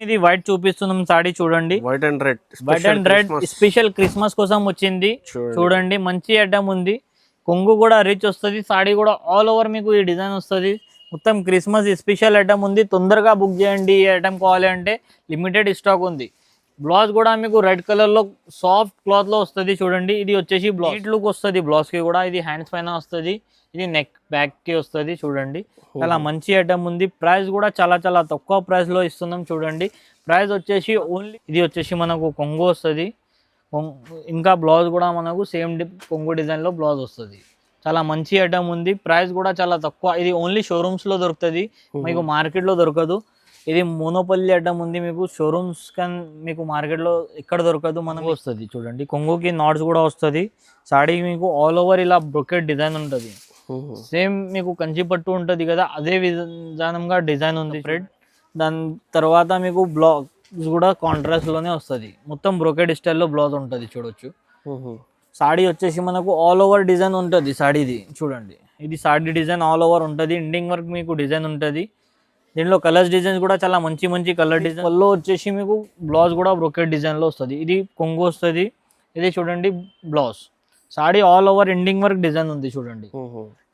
ఇది వైట్ చూపిస్తున్నాం సాడీ చూడండి. White and red special Christmas కోసం వచ్చింది. చూడండి మంచి ఐటమ్ ఉంది. కొంగు కూడా రిచ్ వస్తుంది. సాడీ కూడా ఆల్ ఓవర్ మీకు ఈ డిజైన్ వస్తుంది. మొత్తం క్రిస్మస్ స్పెషల్ ఐటమ్ ఉంది. తొందరగా బుక్ చేయండి. ఈ ఐటమ్ కావాలి అంటే లిమిటెడ్ స్టాక్ ఉంది. బ్లౌజ్ కూడా మీకు రెడ్ కలర్ లో సాఫ్ట్ క్లాత్ లో వస్తుంది. చూడండి ఇది వచ్చేసి నీట్ లుక్ వస్తుంది. బ్లౌజ్ కి కూడా ఇది హ్యాండ్స్ పైన వస్తుంది. ఇది నెక్ బ్యాక్ కి వస్తుంది. చూడండి చాలా మంచి ఐటమ్ ఉంది. ప్రైస్ కూడా చాలా చాలా తక్కువ ప్రైస్ లో ఇస్తున్నాం. చూడండి ప్రైస్ వచ్చేసి ఓన్లీ ఇది వచ్చేసి మనకు కొంగు వస్తుంది. ఇంకా బ్లౌజ్ కూడా మనకు సేమ్ కొంగు డిజైన్ లో బ్లౌజ్ వస్తుంది. చాలా మంచి ఐటమ్ ఉంది. ప్రైస్ కూడా చాలా తక్కువ. ఇది ఓన్లీ షోరూమ్స్ లో దొరుకుతుంది, మీకు మార్కెట్ లో దొరకదు. ఇది మోనోపల్లి ఐటమ్ ఉంది. మీకు షోరూమ్స్ కానీ మీకు మార్కెట్లో ఎక్కడ దొరకదు, మనకు వస్తుంది. చూడండి కొంగుకి నాట్స్ కూడా వస్తుంది. సాడీ మీకు ఆల్ ఓవర్ ఇలా బ్రొకెట్ డిజైన్ ఉంటుంది. సేమ్ మీకు కంచి పట్టు ఉంటుంది కదా, అదే విధానంగా డిజైన్ ఉంది. రెడ్ దాని తర్వాత మీకు బ్లౌజ్ కూడా కాంట్రాస్ట్ లోనే వస్తుంది. మొత్తం బ్రొకెట్ స్టైల్లో బ్లౌజ్ ఉంటుంది. చూడొచ్చు సాడీ వచ్చేసి మనకు ఆల్ ఓవర్ డిజైన్ ఉంటుంది. సాడీది చూడండి ఇది సాడీ డిజైన్ ఆల్ ఓవర్ ఉంటుంది. ఎండింగ్ వరకు మీకు డిజైన్ ఉంటుంది. దీంట్లో కలర్స్ డిజైన్స్ కూడా చాలా మంచి మంచి కలర్ డిజైన్. పళ్ళు వచ్చేసి మీకు బ్లౌజ్ కూడా బ్రొకెట్ డిజైన్ లో వస్తుంది. ఇది కొంగు వస్తుంది. ఇది చూడండి blouse. Saree all over ending work design ఉంది. చూడండి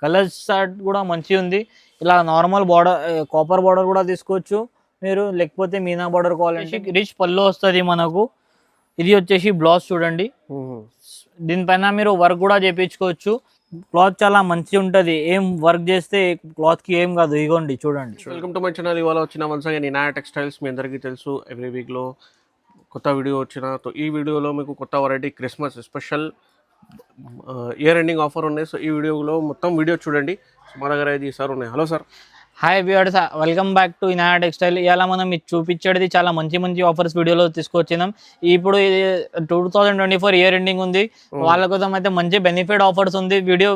కలర్స్ షార్ట్ కూడా మంచి ఉంది. ఇలా నార్మల్ బార్డర్ కాపర్ బార్డర్ కూడా తీసుకోవచ్చు మీరు, లేకపోతే మీనా బార్డర్ కావాలంటే రిచ్ పళ్ళు వస్తుంది మనకు. ఇది వచ్చేసి బ్లౌజ్ చూడండి. దీనిపైన మీరు వర్క్ కూడా చేయించుకోవచ్చు. క్లాత్ చాలా మంచి ఉంటుంది. ఏం వర్క్ చేస్తే క్లాత్ కి ఏం కాదు. ఇగోండి చూడండి. Welcome to my channel. ఇవాళ వచ్చిన వన్స్ అగైన్ ఇనాయా టెక్స్టైల్స్. మీ అందరికీ తెలుసు ఎవ్రీ వీక్లో కొత్త వీడియో వచ్చిన. ఈ వీడియోలో మీకు కొత్త variety Christmas special year ending offer ఉన్నాయి. సో ఈ వీడియోలో మొత్తం వీడియో చూడండి. మా దగ్గర ఇది సార్ ఉన్నాయి. Hello sir. Hi viewers, welcome back to Inaya textile. ఇలా మనం ఇది చూపించేది చాలా మంచి మంచి ఆఫర్స్ వీడియోలో తీసుకొచ్చినాం. ఇప్పుడు ఇది 2024 ఇయర్ ఎండింగ్ ఉంది. వాళ్ళ కోసం అయితే మంచి బెనిఫిట్ ఆఫర్స్ ఉంది. వీడియో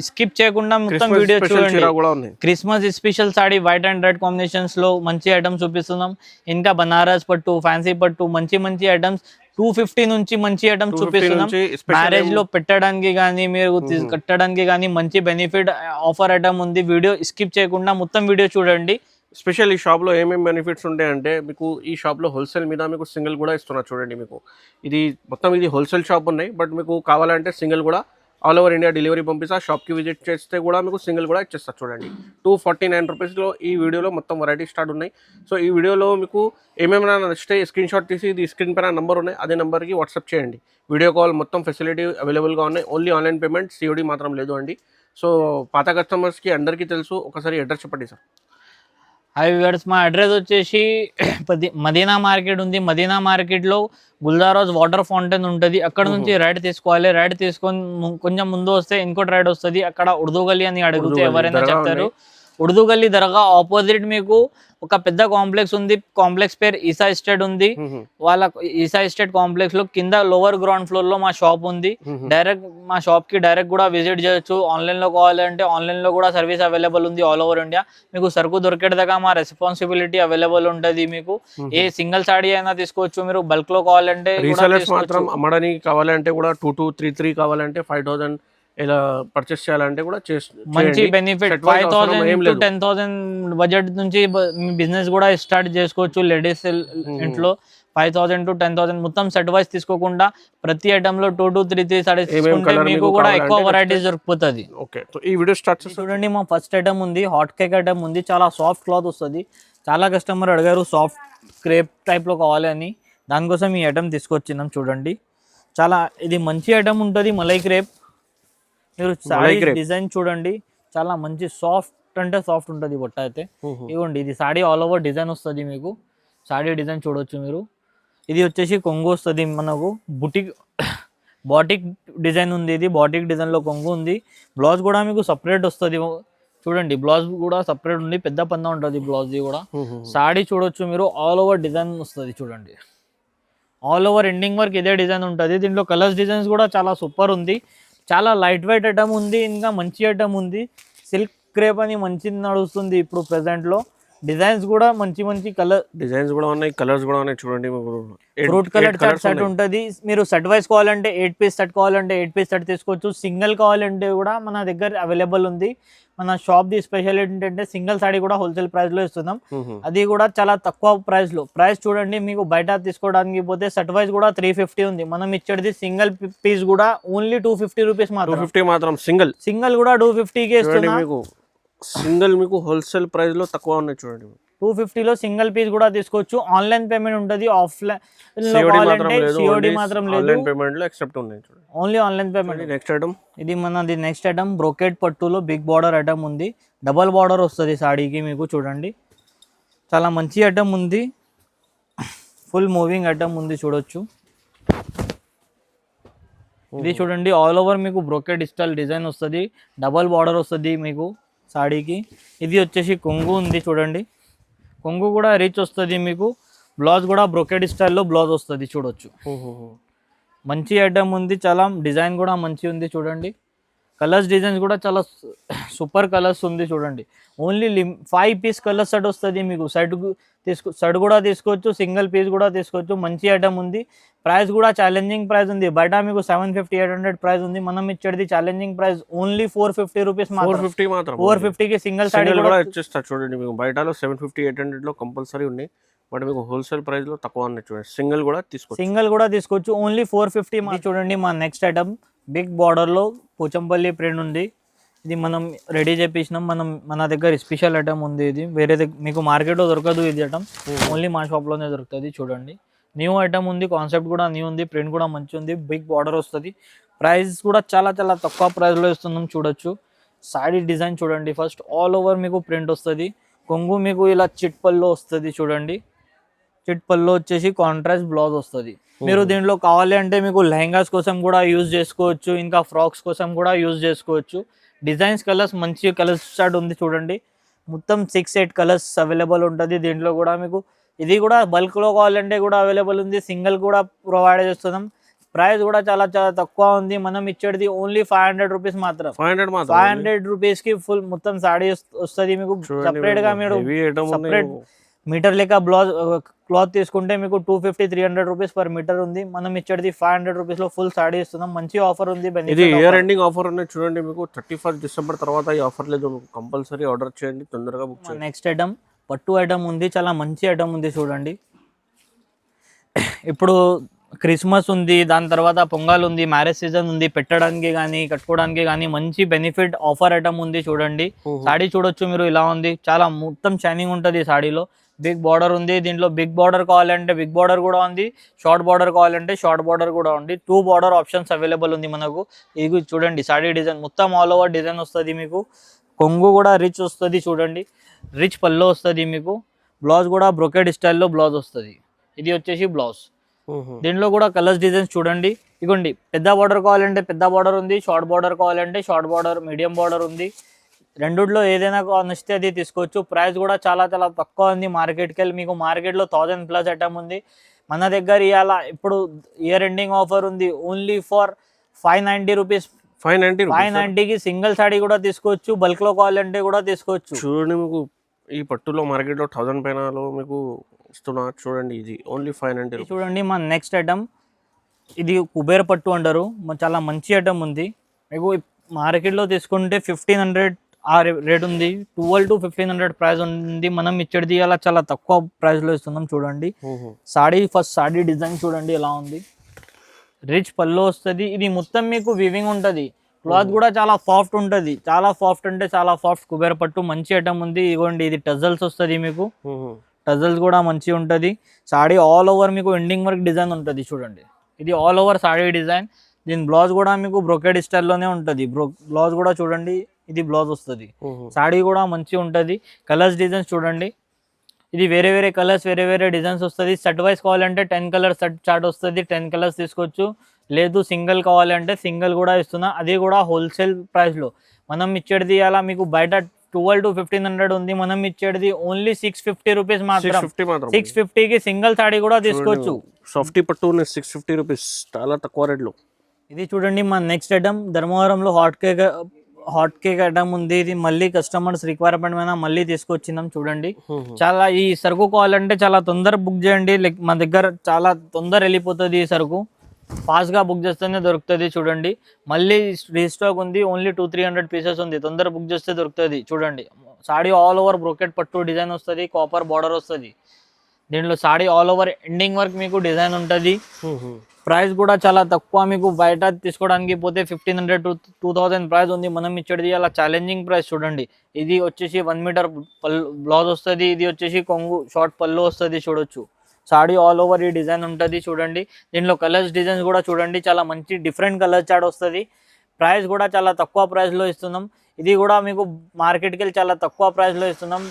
స్కిప్ చేయకుండా మొత్తం వీడియో చూడండి. Christmas special saree white and red combinations లో మంచి ఐటమ్స్ చూపిస్తున్నాం. ఇంకా బనారస్ పట్టు, ఫ్యాన్సీ పట్టు మంచి మంచి ఐటమ్స్ 250 నుంచి మంచి ఐటమ్స్ చూపిస్తున్నాం. మ్యారేజ్ లో పెట్టడానికి కానీ మీరు కట్టడానికి కానీ మంచి బెనిఫిట్ ఆఫర్ ఐటమ్ ఉంది. వీడియో స్కిప్ చేయకుండా మొత్తం వీడియో చూడండి. స్పెషల్ ఈ షాప్లో ఏమేమి బెనిఫిట్స్ ఉంటాయంటే మీకు ఈ షాప్లో హోల్సేల్ మీద మీకు సింగిల్ కూడా ఇస్తున్నారు. చూడండి మీకు ఇది మొత్తం ఇది హోల్సేల్ షాప్ ఉన్నాయి. బట్ మీకు కావాలంటే సింగిల్ కూడా ఆల్ ఓవర్ ఇండియా డెలివరీ పంపిస్తా. షాప్కి విజిట్ చేస్తే కూడా మీకు సింగిల్ కూడా ఇచ్చేస్తారు. చూడండి 249 రూపీస్లో ఈ వీడియోలో మొత్తం వెరైటీ స్టార్ట్ ఉన్నాయి. సో ఈ వీడియోలో మీకు ఏమేమైనా నచ్చితే స్క్రీన్ షాట్ తీసి ఇది స్క్రీన్ పైన నెంబర్ ఉన్నాయి, అదే నెంబర్కి వాట్సాప్ చేయండి. వీడియో కాల్ మొత్తం ఫెసిలిటీ అవైలబుల్గా ఉన్నాయి. ఓన్లీ ఆన్లైన్ పేమెంట్, సిఓడి మాత్రం లేదు అండి. సో పాత కస్టమర్స్కి అందరికీ తెలుసు. ఒకసారి అడ్రస్ చెప్పండి సార్. హాయ్ వ్యూవర్స్, మా అడ్రస్ వచ్చేసి మదీనా మార్కెట్ ఉంది. మదీనా మార్కెట్లో గుల్దారోజ్ వాటర్ ఫౌంటైన్ ఉంటుంది. అక్కడ నుంచి రైడ్ తీసుకోవాలి. రైడ్ తీసుకొని కొంచెం ముందు వస్తే ఇంకోటి రైడ్ వస్తుంది. అక్కడ ఉర్దూ గల్లీ అని అడిగితే ఎవరైనా చెప్తారు. ఉర్దూ గల్లీ దర్గా ఆపోజిట్ మీకు ఒక పెద్ద కాంప్లెక్స్ ఉంది. కాంప్లెక్స్ పేరు ఈసా ఎస్టేట్ ఉంది. వాళ్ళ ఈసా ఎస్టేట్ కాంప్లెక్స్ లో కింద లోవర్ గ్రౌండ్ ఫ్లోర్ లో మా షాప్ ఉంది. డైరెక్ట్ మా షాప్ కి డైరెక్ట్ కూడా విజిట్ చేయొచ్చు. ఆన్లైన్ లో కావాలంటే ఆన్లైన్ లో కూడా సర్వీస్ అవైలబుల్ ఉంది ఆల్ ఓవర్ ఇండియా. మీకు సరుకు దొరికేదాకా మా రెస్పాన్సిబిలిటీ అవైలబుల్ ఉంటుంది. మీకు ఏ సింగిల్ సాడీ అయినా తీసుకోవచ్చు. మీరు బల్క్ లో కావాలంటే మాత్రం అమ్మడానికి కావాలంటే కూడా 2233 కావాలంటే 5000 ఇలా పర్చేస్ చేయాలంటే కూడా మంచి బెనిఫిట్. 5000 to 10,000 బడ్జెట్ నుంచి బిజినెస్ కూడా స్టార్ట్ చేసుకోవచ్చు. లేడీస్ ఇంట్లో 5000 to 10,000 మొత్తం సెట్ వైస్ తీసుకోకుండా ప్రతి ఐటమ్ లో 2 to 3 సారీస్ తీసుకుంటే మీకు కూడా ఎక్కువ వెరైటీస్ దొరికిపోతుంది. ఓకే, సో ఈ వీడియో స్టార్ట్ చూడండి. మా ఫస్ట్ ఐటమ్ ఉంది, హాట్ కేక్ ఐటమ్ ఉంది. చాలా సాఫ్ట్ క్లాత్ వస్తుంది. చాలా కస్టమర్ అడిగారు సాఫ్ట్ క్రేప్ టైప్ లో కావాలి అని, దానికోసం ఈ ఐటమ్ తీసుకొచ్చినాం. చూడండి చాలా ఇది మంచి ఐటమ్ ఉంటుంది. మలై క్రేప్ మీరు సాడీ డిజైన్ చూడండి. చాలా మంచి సాఫ్ట్ అంటే సాఫ్ట్ ఉంటుంది బొట్ట అయితే. ఇవ్వండి ఇది సాడీ ఆల్ ఓవర్ డిజైన్ వస్తుంది. మీకు సాడీ డిజైన్ చూడొచ్చు మీరు. ఇది వచ్చేసి కొంగు వస్తుంది మనకు. బాటిక్ డిజైన్ ఉంది. ఇది బాటిక్ డిజైన్ లో కొంగు ఉంది. బ్లౌజ్ కూడా మీకు సపరేట్ వస్తుంది. చూడండి బ్లౌజ్ కూడా సపరేట్ ఉంది. పెద్ద పంద ఉంటుంది బ్లౌజ్ కూడా. సాడీ చూడొచ్చు మీరు ఆల్ ఓవర్ డిజైన్ వస్తుంది. చూడండి ఆల్ ఓవర్ ఎండింగ్ వరకు ఇదే డిజైన్ ఉంటుంది. దీంట్లో కలర్స్ డిజైన్స్ కూడా చాలా సూపర్ ఉంది. చాలా లైట్ వెయిట్ ఐటమ్ ఉంది. ఇంకా మంచి ఐటమ్ ఉంది. సిల్క్ క్రేప్ అని మంచి నడుస్తుంది ఇప్పుడు ప్రెసెంట్లో. డిజైన్స్ కూడా మంచి మంచి కలర్ డిజైన్స్ కూడా ఉన్నాయి, కలర్స్ కూడా ఉన్నాయి చూడండి. ఫ్రూట్ కలర్ సెట్ ఉంటుంది. మీరు సెట్ వైస్ కావాలంటే 8 పీస్ సెట్ కావాలంటే 8 పీస్ సెట్ తీసుకోవచ్చు. సింగిల్ కావాలంటే కూడా మన దగ్గర అవైలబుల్ ఉంది. మన షాప్ ది స్పెషాలిటీ ఏంటంటే సింగిల్ సాడీ కూడా హోల్సేల్ ప్రైస్ లో ఇస్తున్నాం. అది కూడా చాలా తక్కువ ప్రైస్ లో. ప్రైస్ చూడండి, మీకు బయట తీసుకోవడానికి పోతే సెట్ వైస్ కూడా 350 ఉంది. మనం ఇచ్చేది సింగిల్ పీస్ కూడా ఓన్లీ 250 రూపీస్ మాత్రం. 250 మాత్రం సింగిల్ కూడా 250 కి ఇస్తున్నాం. మీకు సింగిల్ మీకు హోల్సేల్ ప్రైస్ లో తక్కువ ఉన్నాయి చూడండి. 250 లో సింగిల్ పీస్ కూడా తీసుకోవచ్చు. ఆన్లైన్ పేమెంట్ ఉంటుంది, ఆఫ్లైన్ సిఓడి మాత్రం లేదు. ఆన్లైన్ పేమెంట్ లో యాక్సెప్ట్ ఉంది చూడండి, only online payment. Next item ఇది మనది నెక్స్ట్ ఐటమ్ బ్రోకెట్ పట్టులో బిగ్ బార్డర్ ఐటమ్ ఉంది. డబల్ బార్డర్ వస్తుంది సాడీకి మీకు చూడండి. చాలా మంచి ఐటమ్ ఉంది, ఫుల్ మూవింగ్ ఐటమ్ ఉంది చూడొచ్చు. ఇది చూడండి ఆల్ ఓవర్ మీకు బ్రోకెట్ స్టైల్ డిజైన్ వస్తుంది, డబల్ బార్డర్ వస్తుంది మీకు సాడీకి. ఇది వచ్చేసి కొంగు ఉంది చూడండి, కొంగు కూడా రిచ్ వస్తుంది మీకు. బ్లౌజ్ కూడా బ్రోకెట్ స్టైల్లో బ్లౌజ్ వస్తుంది చూడొచ్చు. మంచి ఐటమ్ ఉంది, చాలా డిజైన్ కూడా మంచి ఉంది చూడండి. కలర్స్ డిజైన్స్ కూడా చాలా సూపర్ కలర్స్ ఉంది చూడండి. ఓన్లీ 5 పీస్ కలర్ సెట్ వస్తుంది మీకు. సెట్ కూడా తీసుకోవచ్చు, సింగిల్ పీస్ కూడా తీసుకోవచ్చు. మంచి ఐటమ్ ఉంది. ప్రైస్ కూడా ఛాలెంజింగ్ ప్రైస్ ఉంది. బయట మీకు 750-800 ప్రైస్ ఉంది. మనం ఇచ్చేది ఛాలెంజింగ్ ప్రైస్ ఓన్లీ 450 రూపీస్. 450 కి సింగిల్ సాడీ కూడా ఇచ్చేస్తారు చూడండి. మీకు బయటలో 750-800 లో కంపల్సరీ ఉన్నాయి, బట్ మీకు హోల్సేల్ ప్రైస్ లో తక్కువ ఉన్నాయి చూడండి. సింగిల్ కూడా తీసుకోవచ్చు ఓన్లీ 450. చూడండి మా నెక్స్ట్ ఐటమ్ బిగ్ బార్డర్ లో పోచంపల్లి ప్రింట్ ఉంది. ఇది మనం రెడీ చేపించినాం. మన దగ్గర స్పెషల్ ఐటమ్ ఉంది. ఇది వేరే మీకు మార్కెట్లో దొరకదు. ఇది ఐటమ్ ఓన్లీ మా షాప్లోనే దొరుకుతుంది చూడండి. న్యూ ఐటమ్ ఉంది, కాన్సెప్ట్ కూడా న్యూ ఉంది, ప్రింట్ కూడా మంచి ఉంది. బిగ్ బార్డర్ వస్తుంది. ప్రైస్ కూడా చాలా చాలా తక్కువ ప్రైస్లో ఇస్తున్నాం చూడొచ్చు. సాడీ డిజైన్ చూడండి. ఫస్ట్ ఆల్ ఓవర్ మీకు ప్రింట్ వస్తుంది. కొంగు మీకు ఇలా చిట్ పల్లో వస్తుంది చూడండి. చిట్ పల్లో వచ్చేసి కాంట్రాస్ట్ బ్లౌజ్ వస్తుంది. మీరు దీంట్లో కావాలి అంటే మీకు లెహంగాస్ కోసం కూడా యూజ్ చేసుకోవచ్చు, ఇంకా ఫ్రాక్స్ కోసం కూడా యూజ్ చేసుకోవచ్చు. డిజైన్స్ కలర్స్ మంచి కలర్స్ స్టార్ట్ ఉంది చూడండి. మొత్తం 6-8 కలర్స్ అవైలబుల్ ఉంటుంది దీంట్లో కూడా మీకు. ఇది కూడా బల్క్లో కావాలంటే కూడా అవైలబుల్ ఉంది, సింగిల్ కూడా ప్రొవైడ్ చేస్తున్నాం. ప్రైస్ కూడా చాలా చాలా తక్కువ ఉంది. మనం ఇచ్చేది ఓన్లీ 500 రూపీస్ మాత్రం. 500 రూపీస్ కి ఫుల్ మొత్తం సాడీ వస్తుంది మీకు. సపరేట్ గా మీరు సపరేట్ మీటర్ లెక్క బ్లౌజ్ క్లాత్ తీసుకుంటే మీకు 250-300 రూపీస్ పర్ మీటర్ ఉంది. మనం ఇచ్చేది 500 రూపీస్ లో ఫుల్ సాడీ ఇస్తున్నాం. మంచి ఆఫర్ ఉంది. ఇది ఇయర్ ఎండింగ్ ఆఫర్ ఉన్నాయి చూడండి. మీకు 31 డిసెంబర్ తర్వాత ఈ ఆఫర్ లేదు. కంపల్సరీ ఆర్డర్ చేయండి, తొందరగా బుక్ చేయండి. నెక్స్ట్ ఐటమ్ పట్టు ఐటమ్ ఉంది, చాలా మంచి ఐటమ్ ఉంది చూడండి. ఇప్పుడు క్రిస్మస్ ఉంది, దాని తర్వాత పొంగల్ ఉంది, మ్యారేజ్ సీజన్ ఉంది, పెట్టడానికి కానీ కట్టుకోవడానికి కానీ మంచి బెనిఫిట్ ఆఫర్ ఐటమ్ ఉంది చూడండి. సాడీ చూడొచ్చు మీరు, ఇలా ఉంది. చాలా మొత్తం షైనింగ్ ఉంటుంది సాడీలో. బిగ్ బార్డర్ ఉంది. దీంట్లో బిగ్ బార్డర్ కావాలంటే బిగ్ బార్డర్ కూడా ఉంది, షార్ట్ బార్డర్ కావాలంటే షార్ట్ బార్డర్ కూడా ఉంది. 2 బార్డర్ ఆప్షన్స్ అవైలబుల్ ఉంది మనకు. ఇది చూడండి సాడీ డిజైన్ మొత్తం ఆల్ ఓవర్ డిజైన్ వస్తుంది మీకు. కొంగు కూడా రిచ్ వస్తుంది చూడండి, రిచ్ పల్లో వస్తుంది మీకు. బ్లౌజ్ కూడా బ్రోకెడ్ స్టైల్లో బ్లౌజ్ వస్తుంది. ఇది వచ్చేసి బ్లౌజ్. దీంట్లో కూడా కలర్స్ డిజైన్స్ చూడండి. ఇగోండి పెద్ద బార్డర్ కావాలంటే పెద్ద బార్డర్ ఉంది, షార్ట్ బార్డర్ కావాలంటే షార్ట్ బార్డర్, మీడియం బార్డర్ ఉంది. రెండులో ఏదైనా నచ్చితే అది తీసుకోవచ్చు. ప్రైస్ కూడా చాలా చాలా తక్కువ ఉంది. మార్కెట్కి వెళ్ళి మీకు మార్కెట్లో 1000+ ఐటమ్ ఉంది. మన దగ్గర ఇవాళ ఇప్పుడు ఇయర్ ఎండింగ్ ఆఫర్ ఉంది ఓన్లీ ఫర్ 590 రూపీస్. 590కి సింగిల్ సాడీ కూడా తీసుకోవచ్చు, బల్క్ లో కావాలంటే కూడా తీసుకోవచ్చు. చూడండి మీకు ఈ పట్టులో మార్కెట్లో 1000 పైనలో మీకు ఇస్తున్నా చూడండి. ఇది ఓన్లీ 590. చూడండి మా నెక్స్ట్ ఐటమ్ ఇది కుబేర పట్టు అంటారు. చాలా మంచి ఐటమ్ ఉంది మీకు. మార్కెట్లో తీసుకుంటే 1500 ఆ రేట్ ఉంది. 12 to 1500 ప్రైస్ ఉంది. మనం ఇచ్చేది అలా చాలా తక్కువ ప్రైస్ లో ఇస్తున్నాం చూడండి. సాడీ ఫస్ట్ సాడీ డిజైన్ చూడండి ఎలా ఉంది. రిచ్ పల్లో వస్తుంది. ఇది మొత్తం మీకు వివింగ్ ఉంటుంది. క్లాత్ కూడా చాలా సాఫ్ట్ ఉంటుంది, చాలా సాఫ్ట్ అంటే చాలా సాఫ్ట్. కుబేర పట్టు మంచి ఐటమ్ ఉంది. ఇగోండి ఇది టజల్స్ వస్తుంది మీకు. టజల్స్ కూడా మంచి ఉంటుంది. సాడీ ఆల్ ఓవర్ మీకు ఎండింగ్ వర్క్ డిజైన్ ఉంటుంది చూడండి. ఇది ఆల్ ఓవర్ సాడీ డిజైన్. దీని బ్లౌజ్ కూడా మీకు బ్రోకెడ్ స్టైల్లోనే ఉంటుంది. బ్లౌజ్ కూడా చూడండి, ఇది బ్లౌజ్ వస్తుంది. సాడీ కూడా మంచి ఉంటుంది. కలర్స్ డిజైన్స్ చూడండి. ఇది వేరే వేరే కలర్స్, వేరే వేరే డిజైన్స్ వస్తుంది. సెట్ వైస్ కావాలంటే 10 కలర్స్ సెట్ చార్ట్ వస్తుంది. 10 కలర్స్ తీసుకోవచ్చు. లేదు సింగిల్ కావాలంటే సింగిల్ కూడా ఇస్తున్నా, అది కూడా హోల్సేల్ ప్రైస్లో. మనం ఇచ్చేది అలా మీకు బయట 12 to 1500 ఉంది. మనం ఇచ్చేది ఓన్లీ 650 రూపీస్ మాత్రం. 650కి సింగిల్ సాడీ కూడా తీసుకోవచ్చు. సాఫ్టీ పట్టు 650 రూపీస్, చాలా తక్కువ రేట్లో. ఇది చూడండి మా నెక్స్ట్ ఐటమ్ ధర్మవరంలో hot cake hot cake item ఉంది. ఇది మళ్ళీ కస్టమర్స్ రిక్వైర్మెంట్ మీద మళ్ళీ తీసుకొచ్చినాం చూడండి. చాలా ఈ సరుకు కావాలంటే చాలా తొందర బుక్ చేయండి. లైక్ మా దగ్గర చాలా తొందర వెళ్ళిపోతుంది ఈ సరుకు. ఫాస్ట్గా బుక్ చేస్తేనే దొరుకుతుంది చూడండి. మళ్ళీ రీస్టాక్ ఉంది, ఓన్లీ 200-300 పీసెస్ ఉంది. తొందర బుక్ చేస్తే దొరుకుతుంది చూడండి. సాడీ ఆల్ ఓవర్ బ్రోకెట్ పట్టు డిజైన్ వస్తుంది, కాపర్ బార్డర్ వస్తుంది. దీంట్లో saree all over ending work మీకు డిజైన్ ఉంటుంది. ప్రైస్ కూడా చాలా తక్కువ. మీకు బయట తీసుకోవడానికి పోతే 1500 to 2000 ప్రైస్ ఉంది. మనం ఇచ్చేది అలా ఛాలెంజింగ్ ప్రైస్ చూడండి. ఇది వచ్చేసి 1 మీటర్ బ్లౌజ్ వస్తుంది. ఇది వచ్చేసి కొంగు షార్ట్ పళ్ళు వస్తుంది చూడొచ్చు. సాడీ ఆల్ ఓవర్ ఈ డిజైన్ ఉంటుంది చూడండి. దీంట్లో కలర్స్ డిజైన్స్ కూడా చూడండి, చాలా మంచి డిఫరెంట్ కలర్ చార్ట్ వస్తుంది. ప్రైస్ కూడా చాలా తక్కువ ప్రైస్లో ఇస్తున్నాం. ఇది కూడా మీకు మార్కెట్కి వెళ్ళి చాలా తక్కువ ప్రైస్లో ఇస్తున్నాం.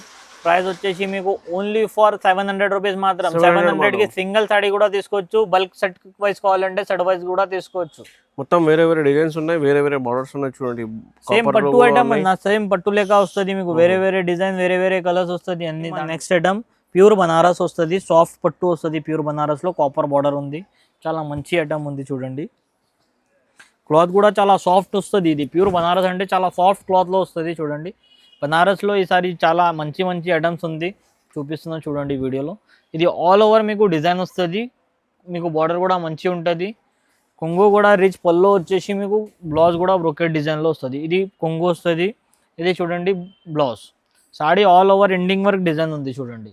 ప్రైస్ వచ్చేసి మీకు ఓన్లీ ఫర్ 700 రూపీస్ మాత్రం. 700కి సింగిల్ సాడీ కూడా తీసుకోవచ్చు. బల్క్ సెట్ వైజ్ కావాలంటే సెట్ వైజ్ కూడా తీసుకోవచ్చు. మొత్తం వేరే వేరే డిజైన్స్ ఉన్నాయి, వేరే వేరే బార్డర్స్ ఉన్నాయి చూడండి. సేమ్ పట్టు ఐటమ్ అన్న, సేమ్ పట్టు లెక్క వస్తుంది మీకు. వేరే వేరే డిజైన్, వేరే వేరే కలర్స్ వస్తుంది అన్ని. నెక్స్ట్ ఐటమ్ ప్యూర్ బనారస్ వస్తుంది. సాఫ్ట్ పట్టు వస్తుంది. ప్యూర్ బనారస్లో కాపర్ బార్డర్ ఉంది. చాలా మంచి ఐటమ్ ఉంది చూడండి. క్లాత్ కూడా చాలా సాఫ్ట్ వస్తుంది. ఇది ప్యూర్ బనారస్ అంటే చాలా సాఫ్ట్ క్లాత్లో వస్తుంది చూడండి. బనారస్లో ఈసారి చాలా మంచి మంచి ఐటమ్స్ ఉంది, చూపిస్తున్నాను చూడండి వీడియోలో. ఇది ఆల్ ఓవర్ మీకు డిజైన్ వస్తుంది. మీకు బార్డర్ కూడా మంచి ఉంటుంది. కొంగు కూడా రిచ్ పల్లో వచ్చేసి మీకు బ్లౌజ్ కూడా బ్రోకెట్ డిజైన్లో వస్తుంది. ఇది కొంగు వస్తుంది. ఇది చూడండి blouse. Saree all over ending work design ఉంది చూడండి.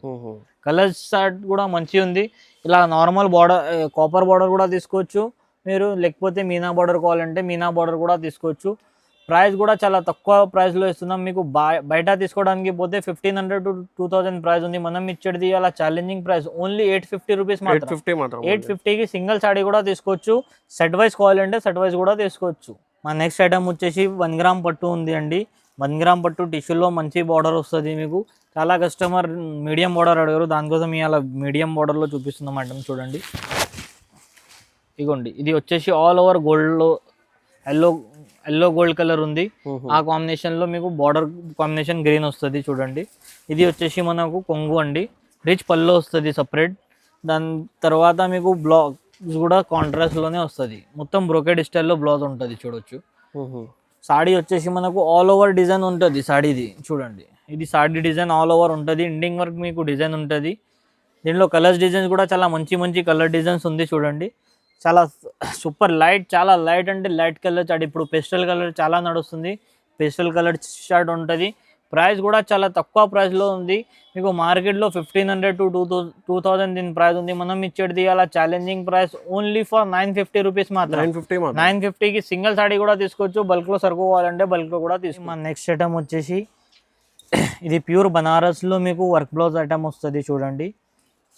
కలర్ చార్ట్ కూడా మంచిగా ఉంది. ఇలా నార్మల్ బార్డర్, కాపర్ బార్డర్ కూడా తీసుకోవచ్చు మీరు. లేకపోతే మీనా బార్డర్ కావాలంటే మీనా బార్డర్ కూడా తీసుకోవచ్చు. ప్రైస్ కూడా చాలా తక్కువ ప్రైస్లో ఇస్తున్నాం మీకు. బయట తీసుకోవడానికి పోతే 1500 to 2000 ప్రైస్ ఉంది. మనం ఇచ్చేది అలా ఛాలెంజింగ్ ప్రైస్ ఓన్లీ 850 రూపీస్ మాత్రం. 850కి సింగిల్ సాడీ కూడా తీసుకోవచ్చు. సెట్ వైజ్ కావాలంటే సెట్ వైజ్ కూడా తీసుకోవచ్చు. మా నెక్స్ట్ ఐటమ్ వచ్చేసి 1 గ్రామ్ పట్టు ఉంది అండి. 1 గ్రామ్ పట్టు టిష్యూలో మంచి బార్డర్ వస్తుంది మీకు. చాలా కస్టమర్ మీడియం బార్డర్ అడిగారు, దానికోసం అలా మీడియం బార్డర్లో చూపిస్తున్నాం ఐటమ్ చూడండి. ఇగోండి, ఇది వచ్చేసి ఆల్ ఓవర్ గోల్డ్లో ఎల్లో గోల్డ్ కలర్ ఉంది. ఆ కాంబినేషన్లో మీకు బార్డర్ కాంబినేషన్ గ్రీన్ వస్తుంది చూడండి. ఇది వచ్చేసి మనకు కొంగు అండి. రిచ్ పళ్ళు వస్తుంది సపరేట్. దాని తర్వాత మీకు బ్లౌజ్ కూడా కాంట్రాస్ట్లోనే వస్తుంది. మొత్తం బ్రోకెడ్ స్టైల్లో బ్లౌజ్ ఉంటుంది చూడొచ్చు. సాడీ వచ్చేసి మనకు ఆల్ ఓవర్ డిజైన్ ఉంటుంది సాడీది చూడండి. ఇది సాడీ డిజైన్ ఆల్ ఓవర్ ఉంటుంది. ఎండింగ్ వరకు మీకు డిజైన్ ఉంటుంది. దీంట్లో కలర్స్ డిజైన్స్ కూడా చాలా మంచి మంచి కలర్ డిజైన్స్ ఉంది చూడండి. చాలా సూపర్ లైట్, చాలా లైట్ అంటే లైట్ కలర్ చాట్. ఇప్పుడు పెస్టల్ కలర్ చాలా నడుస్తుంది. పెస్టల్ కలర్ షార్ట్ ఉంటుంది. ప్రైస్ కూడా చాలా తక్కువ ప్రైస్లో ఉంది మీకు. మార్కెట్లో 1500 to 2000 దీని ప్రైస్ ఉంది. మనం ఇచ్చేది అలా challenging price only for 950 rupees మాత్రం. 950కి సింగిల్ సాడీ కూడా తీసుకోవచ్చు. బల్క్లో సరుకు కావాలంటే బల్క్లో కూడా తీసుకో. మన నెక్స్ట్ ఐటమ్ వచ్చేసి ఇది ప్యూర్ బనారస్లో మీకు వర్క్ బ్లౌజ్ ఐటమ్ వస్తుంది చూడండి.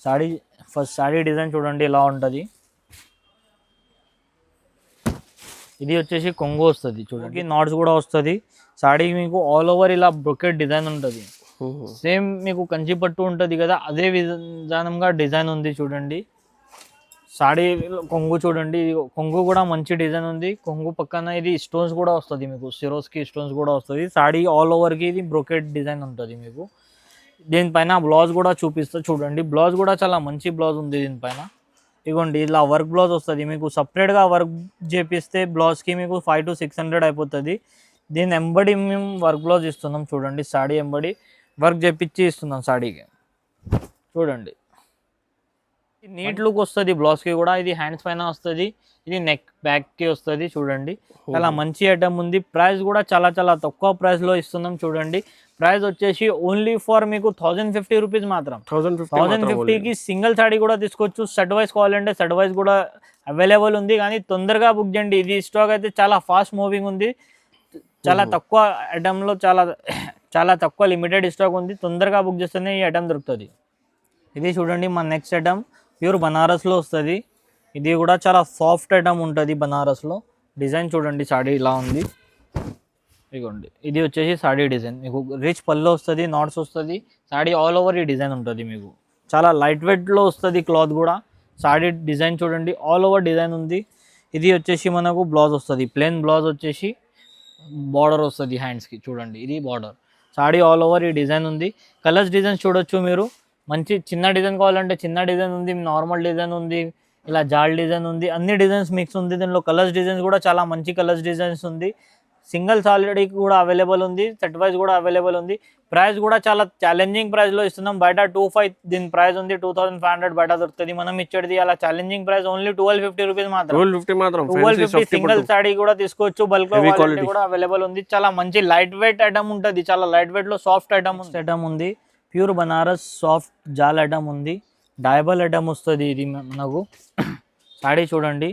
సాడీ ఫస్ట్ సాడీ డిజైన్ చూడండి ఎలా ఉంటుంది. ఇది వచ్చేసి కొంగు వస్తుంది చూడండి. నాట్స్ కూడా వస్తుంది. సాడీ మీకు ఆల్ ఓవర్ ఇలా బ్రొకెట్ డిజైన్ ఉంటుంది. సేమ్ మీకు కంచి పట్టు ఉంటుంది కదా, అదే విధానంగా డిజైన్ ఉంది చూడండి. సాడీ కొంగు చూడండి. కొంగు కూడా మంచి డిజైన్ ఉంది. కొంగు పక్కన ఇది స్టోన్స్ కూడా వస్తుంది మీకు. సిరోస్కి స్టోన్స్ కూడా వస్తుంది. సాడీ ఆల్ ఓవర్కి ఇది బ్రొకెట్ డిజైన్ ఉంటుంది మీకు. దీనిపైన బ్లౌజ్ కూడా చూపిస్తా చూడండి. బ్లౌజ్ కూడా చాలా మంచి బ్లౌజ్ ఉంది దీనిపైన. ఇగోండి ఇలా వర్క్ బ్లౌజ్ వస్తుంది మీకు. సపరేట్గా వర్క్ చేపిస్తే బ్లౌజ్కి మీకు 500 to 600 అయిపోతుంది. దీని ఎంబడి మేము వర్క్ బ్లౌజ్ ఇస్తున్నాం చూడండి. సాడీ ఎంబడి వర్క్ చేపించి ఇస్తున్నాం సాడీకి చూడండి. నీట్ లుక్ వస్తుంది బ్లౌజ్కి కూడా. ఇది హ్యాండ్స్ పైన వస్తుంది. ఇది నెక్ బ్యాక్కి వస్తుంది చూడండి. చాలా మంచి ఐటమ్ ఉంది. ప్రైస్ కూడా చాలా చాలా తక్కువ ప్రైస్లో ఇస్తున్నాం చూడండి. ప్రైస్ వచ్చేసి ఓన్లీ ఫర్ మీకు 1050 రూపీస్ మాత్రం. 1050కి సింగిల్ సాడీ కూడా తీసుకోవచ్చు. సెట్ వైజ్ కావాలంటే సెట్ వైజ్ కూడా అవైలబుల్ ఉంది. కానీ తొందరగా బుక్ చేయండి. ఇది స్టాక్ అయితే చాలా ఫాస్ట్ మూవింగ్ ఉంది. చాలా తక్కువ ఐటెంలో చాలా తక్కువ లిమిటెడ్ స్టాక్ ఉంది. తొందరగా బుక్ చేస్తేనే ఈ ఐటమ్ దొరుకుతుంది. ఇది చూడండి మన నెక్స్ట్ ఐటమ్ ప్యూర్ బనారస్లో వస్తుంది. ఇది కూడా చాలా సాఫ్ట్ ఐటమ్ ఉంటుంది బనారస్లో. డిజైన్ చూడండి సాడీ ఇలా ఉంది. ఇగోండి, ఇది వచ్చేసి సాడీ డిజైన్ మీకు. రిచ్ పళ్ళు వస్తుంది, నాట్స్ వస్తుంది. సాడీ ఆల్ ఓవర్ ఈ డిజైన్ ఉంటుంది మీకు. చాలా లైట్ వెయిట్లో వస్తుంది క్లాత్ కూడా. సాడీ డిజైన్ చూడండి ఆల్ ఓవర్ డిజైన్ ఉంది. ఇది వచ్చేసి మనకు బ్లౌజ్ వస్తుంది. ప్లెయిన్ బ్లౌజ్ వచ్చేసి బార్డర్ వస్తుంది హ్యాండ్స్కి చూడండి. ఇది బార్డర్. సాడీ ఆల్ ఓవర్ ఈ డిజైన్ ఉంది. కలర్స్ డిజైన్స్ చూడొచ్చు మీరు. మంచి చిన్న డిజైన్ కావాలంటే చిన్న డిజైన్ ఉంది, నార్మల్ డిజైన్ ఉంది, ఇలా జాల్ డిజైన్ ఉంది. అన్ని డిజైన్స్ మిక్స్ ఉంది. దీనిలో కలర్స్ డిజైన్స్ కూడా చాలా మంచి కలర్స్ డిజైన్స్ ఉంది. సింగిల్ సాలిడ్ కూడా అవైలబుల్ ఉంది, సెట్ వైజ్ కూడా అవైలబుల్ ఉంది. ప్రైస్ కూడా చాలా ఛాలెంజింగ్ ప్రైస్ లో ఇస్తున్నాం. బయట 2,500 దీని ప్రైస్ ఉంది, 2,500 బయట దొరుకుతుంది. మనం ఇచ్చేది అలా ఛాలెంజింగ్ ప్రైస్ ఓన్లీ 1,250 రూపీస్ మాత్రం. 1250 సింగిల్ సాడీ కూడా తీసుకోవచ్చు. బల్క్ క్వాలిటీ కూడా అవైలబుల్ ఉంది. చాలా మంచి లైట్ వెయిట్ ఐటమ్ ఉంటుంది, చాలా లైట్ వెయిట్ లో సాఫ్ట్ ఐటమ్ ఉంది. ప్యూర్ బనారస్ సాఫ్ట్ జాల్ ఐటమ్ ఉంది, డైబల్ ఐటమ్ వస్తుంది. ఇది మనకు సాడీ చూడండి,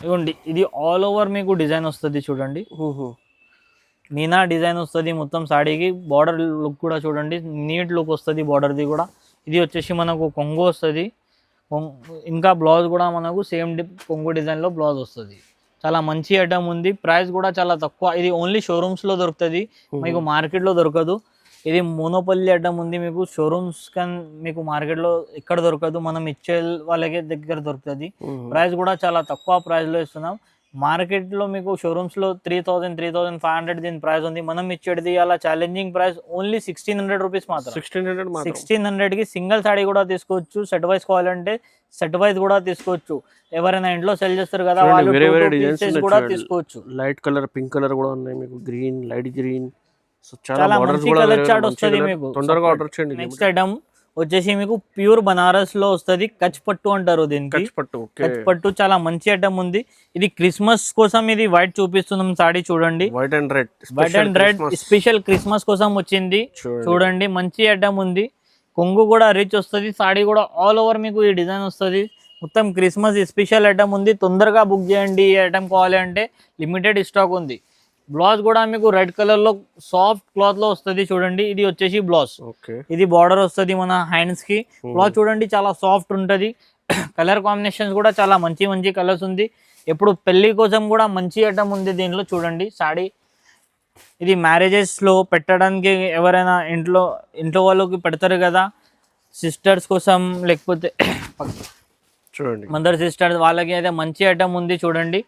ఇవ్వండి. ఇది ఆల్ ఓవర్ మీకు డిజైన్ వస్తుంది చూడండి, మీనా డిజైన్ వస్తుంది మొత్తం సాడీకి. బార్డర్ లుక్ కూడా చూడండి, నీట్ లుక్ వస్తుంది బార్డర్ది కూడా. ఇది వచ్చేసి మనకు కొంగు వస్తుంది, ఇంకా బ్లౌజ్ కూడా మనకు సేమ్ కొంగు డిజైన్లో బ్లౌజ్ వస్తుంది. చాలా మంచి ఐటమ్ ఉంది. ప్రైస్ కూడా చాలా తక్కువ. ఇది ఓన్లీ షోరూమ్స్లో దొరుకుతుంది, మీకు మార్కెట్లో దొరకదు. ఇది మోనోపల్లి ఐటమ్ ఉంది, మీకు షోరూమ్స్ మీకు మార్కెట్లో ఎక్కడ దొరకదు, మనం ఇచ్చే వాళ్ళకి దగ్గర దొరుకుతుంది. ప్రైస్ కూడా చాలా తక్కువ ప్రైస్లో ఇస్తున్నాం. మార్కెట్లో మీకు షోరూమ్స్లో 3,000, 3,500 దీని ప్రైస్ ఉంది. మనం ఇచ్చేది అలా ఛాలెంజింగ్ ప్రైస్ ఓన్లీ 1,600 రూపీస్ మాత్రం. 1,600కి సింగిల్ సాడీ కూడా తీసుకోవచ్చు. సెట్ వైజ్ కావాలంటే సెట్ వైజ్ కూడా తీసుకోవచ్చు. ఎవరైనా ఇంట్లో సెల్ చేస్తారు కదా వాళ్ళు కూడా తీసుకోవచ్చు. లైట్ కలర్, పింక్ కలర్ కూడా ఉన్నాయి మీకు, గ్రీన్, లైట్ గ్రీన్. చాలా మంచి కలర్ చార్ట్ వస్తుంది మీకు. తొందరగా ఆర్డర్ చేయండి. నెక్స్ట్ ఐటమ్ వచ్చేసి మీకు ప్యూర్ బనారస్ లో వస్తుంది, కచ్ పట్టు అంటారు దీనికి. కచ్ పట్టు చాలా మంచి ఐటమ్ ఉంది. ఇది క్రిస్మస్ కోసం ఇది వైట్ చూపిస్తున్నాం సాడీ చూడండి, white and red special Christmas కోసం వచ్చింది చూడండి. మంచి ఐటమ్ ఉంది. కొంగు కూడా రిచ్ వస్తుంది, సాడీ కూడా ఆల్ ఓవర్ మీకు ఈ డిజైన్ వస్తుంది. మొత్తం క్రిస్మస్ స్పెషల్ ఐటమ్ ఉంది. తొందరగా బుక్ చేయండి. ఈ ఐటమ్ కావాలి అంటే లిమిటెడ్ స్టాక్ ఉంది. బ్లౌజ్ కూడా మీకు రెడ్ కలర్ లో సాఫ్ట్ క్లాత్ లో వస్తుంది చూడండి. ఇది వచ్చేసి బ్లౌజ్, ఇది బార్డర్ వస్తుంది మన హ్యాండ్స్ కి. క్లాత్ చూడండి చాలా సాఫ్ట్ ఉంటది. కలర్ కాంబినేషన్స్ కూడా చాలా మంచి మంచి కలర్స్ ఉంది. ఇప్పుడు పెళ్లి కోసం కూడా మంచి ఐటమ్ ఉంది దీనిలో చూడండి సాడీ. ఇది మ్యారేజెస్ లో పెట్టడానికి ఎవరైనా ఇంట్లో వాళ్ళకి పెడతారు కదా, సిస్టర్స్ కోసం లేకపోతే చూడండి మదర్ సిస్టర్స్ వాళ్ళకి అయితే మంచి ఐటమ్ ఉంది చూడండి.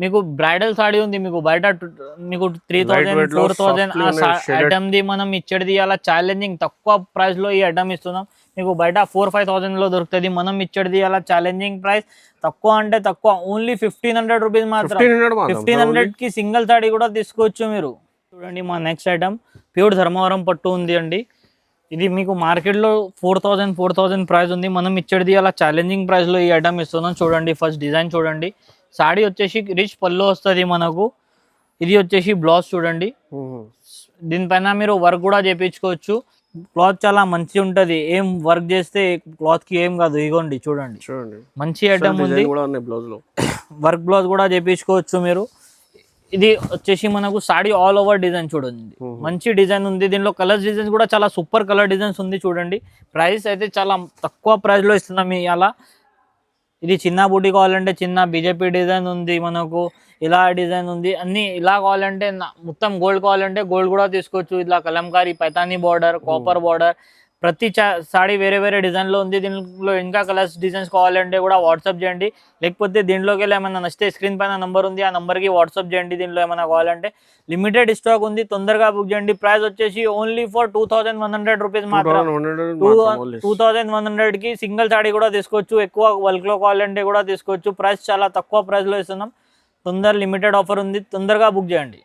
మీకు బ్రైడల్ సాడీ ఉంది, మీకు బయట మీకు 3,000, 4,000 ఐటమ్ ది మనం ఇచ్చేది అలా ఛాలెంజింగ్ తక్కువ ప్రైస్ లో ఈ ఐటమ్ ఇస్తున్నాం. మీకు బయట 4,000-5,000 లో దొరుకుతుంది, మనం ఇచ్చేది అలా ఛాలెంజింగ్ ప్రైస్. తక్కువ అంటే తక్కువ, ఓన్లీ 1,500 రూపీస్ మాత్రం. 1,500కి సింగిల్ సాడీ కూడా తీసుకోవచ్చు మీరు. చూడండి మా నెక్స్ట్ ఐటమ్ ప్యూర్ ధర్మవరం పట్టు ఉంది అండి. ఇది మీకు మార్కెట్లో 4,000 ప్రైస్ ఉంది, మనం ఇచ్చేది అలా ఛాలెంజింగ్ ప్రైస్ లో ఈ ఐటమ్ ఇస్తున్నాం చూడండి. ఫస్ట్ డిజైన్ చూడండి, సాడీ వచ్చేసి రిచ్ పళ్ళు వస్తుంది మనకు. ఇది వచ్చేసి బ్లౌజ్ చూడండి, దీనిపైన మీరు వర్క్ కూడా చేయించుకోవచ్చు. క్లాత్ చాలా మంచి ఉంటది, ఏం వర్క్ చేస్తే క్లాత్ కి ఏం కాదు. ఇగోండి చూడండి మంచి ఐటమ్ ఉంది. వర్క్ బ్లౌజ్ కూడా చేయించుకోవచ్చు మీరు. ఇది వచ్చేసి మనకు సాడీ ఆల్ ఓవర్ డిజైన్ చూడండి, మంచి డిజైన్ ఉంది. దీనిలో కలర్ డిజైన్స్ కూడా చాలా సూపర్ కలర్ డిజైన్స్ ఉంది చూడండి. ప్రైస్ అయితే చాలా తక్కువ ప్రైస్ లో ఇస్తున్నాం అలా. ఇది చిన్న బూటీ కావాలంటే చిన్న బీజేపీ డిజైన్ ఉంది మనకు, ఇలా డిజైన్ ఉంది. అన్ని ఇలా కావాలంటే మొత్తం గోల్డ్ కావాలంటే గోల్డ్ కూడా తీసుకోవచ్చు. ఇలా Kalamkari, Paithani border, copper border, ప్రతి సాడీ వేరే వేరే డిజైన్ లో ఉంది. దీనిలో ఇంకా కలర్స్ డిజైన్స్ కావాలంటే కూడా వాట్సాప్ చేయండి. లేకపోతే దీంట్లోకి వెళ్ళి ఏమైనా నచ్చితే స్క్రీన్ పైన నంబర్ ఉంది, ఆ నంబర్కి వాట్సాప్ చేయండి. దీనిలో ఏమైనా కావాలంటే లిమిటెడ్ స్టాక్ ఉంది, తొందరగా బుక్ చేయండి. ప్రైస్ వచ్చేసి ఓన్లీ ఫర్ 2,100 రూపీస్ మాత్రం. 2,100కి సింగిల్ సాడీ కూడా తీసుకోవచ్చు. ఎక్కువ బల్క్ లో కావాలంటే కూడా తీసుకోవచ్చు. ప్రైస్ చాలా తక్కువ ప్రైస్ లో ఇస్తున్నాం. లిమిటెడ్ ఆఫర్ ఉంది, తొందరగా బుక్ చేయండి.